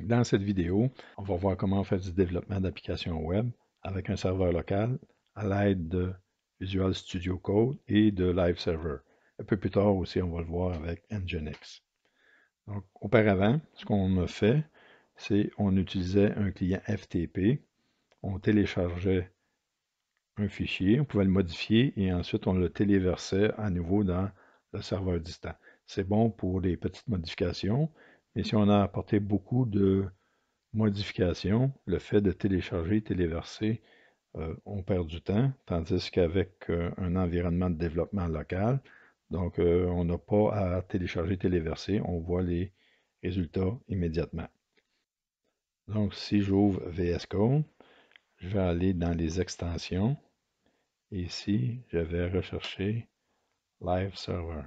Dans cette vidéo, on va voir comment faire du développement d'applications web avec un serveur local à l'aide de Visual Studio Code et de Live Server. Un peu plus tard aussi, on va le voir avec Nginx. Donc, auparavant, ce qu'on a fait, c'est on utilisait un client FTP, on téléchargeait un fichier, on pouvait le modifier et ensuite on le téléversait à nouveau dans le serveur distant. C'est bon pour les petites modifications, mais si on a apporté beaucoup de modifications, le fait de télécharger, téléverser, on perd du temps, tandis qu'avec un environnement de développement local, donc on n'a pas à télécharger, téléverser, on voit les résultats immédiatement. Donc si j'ouvre VS Code, je vais aller dans les extensions, et ici je vais rechercher Live Server.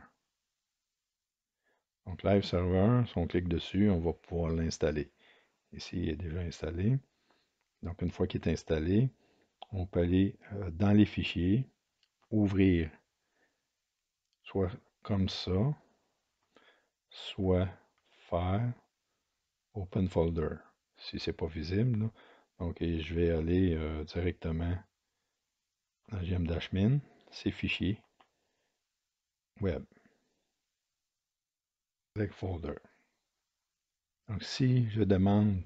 Donc Live Server, si on clique dessus, on va pouvoir l'installer. Ici, il est déjà installé. Donc une fois qu'il est installé, on peut aller dans les fichiers, ouvrir soit comme ça, soit faire Open Folder, si ce n'est pas visible. Là. Donc, et je vais aller directement dans gm-min, ces fichiers, web, avec folder. Donc, si je demande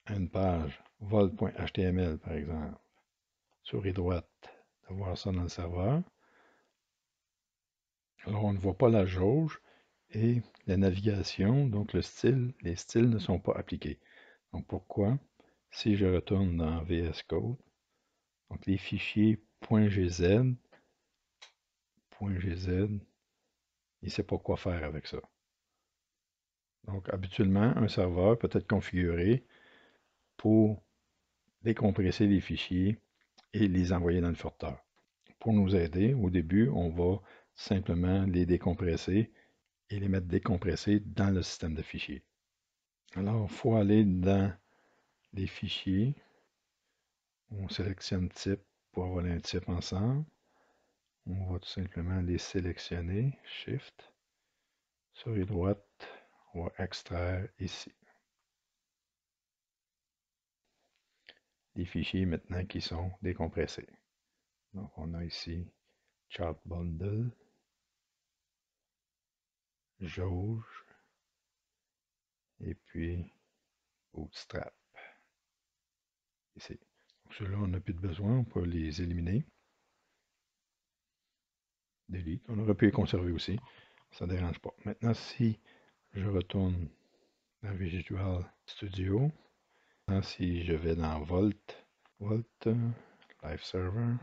à une page vol.html, par exemple, souris droite, de voir ça dans le serveur, alors on ne voit pas la jauge, et la navigation, donc le style, les styles ne sont pas appliqués. Donc pourquoi? Si je retourne dans VS Code, donc les fichiers .gz, il ne sait pas quoi faire avec ça. Donc habituellement, un serveur peut être configuré pour décompresser les fichiers et les envoyer dans le furteur. Pour nous aider, au début, on va simplement les décompresser et les mettre décompressés dans le système de fichiers. Alors, il faut aller dans les fichiers. On sélectionne type pour avoir un type ensemble. On va tout simplement les sélectionner. Shift. Souris droite. On va extraire ici. Les fichiers maintenant qui sont décompressés. Donc, on a ici Chart Bundle, Jauge, et puis Bootstrap. Ici. Ceux-là, on n'a plus de besoin, on peut les éliminer. Delete. On aurait pu les conserver aussi. Ça ne dérange pas. Maintenant, si je retourne dans Visual Studio, si je vais dans Volt, Live Server,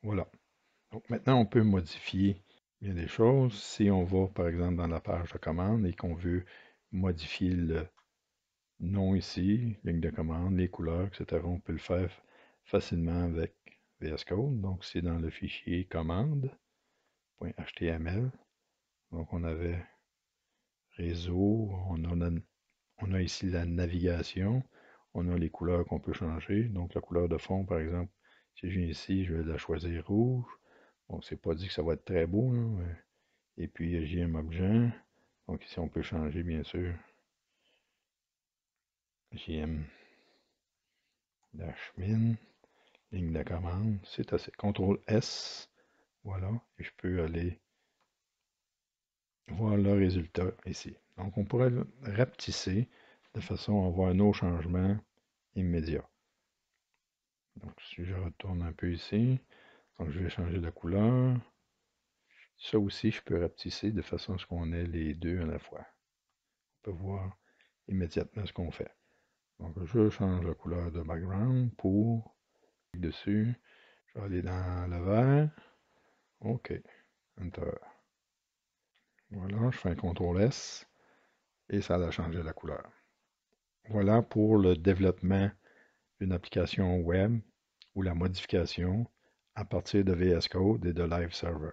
voilà. Donc maintenant, on peut modifier bien des choses. Si on va, par exemple, dans la page de commande et qu'on veut modifier le nom ici, ligne de commande, les couleurs, etc., on peut le faire facilement avec VS Code. Donc, c'est dans le fichier commande.html. Donc, on avait réseau, on a ici la navigation, on a les couleurs qu'on peut changer. Donc, la couleur de fond, par exemple, si je viens ici, je vais la choisir rouge. Bon, c'est pas dit que ça va être très beau, là, et puis, j'ai un objet. Donc, ici, on peut changer, bien sûr. JM-min, ligne de commande, c'est assez. CTRL S, voilà, et je peux aller voir le résultat ici. Donc, on pourrait le rapetisser de façon à avoir nos changements immédiats. Donc, si je retourne un peu ici, donc je vais changer la couleur. Ça aussi, je peux rapetisser de façon à ce qu'on ait les deux à la fois. On peut voir immédiatement ce qu'on fait. Donc, je change la couleur de background pour dessus. Je vais aller dans le vert. OK. Enter. Voilà, je fais un CTRL S et ça a changé la couleur. Voilà pour le développement d'une application web ou la modification à partir de VS Code et de Live Server.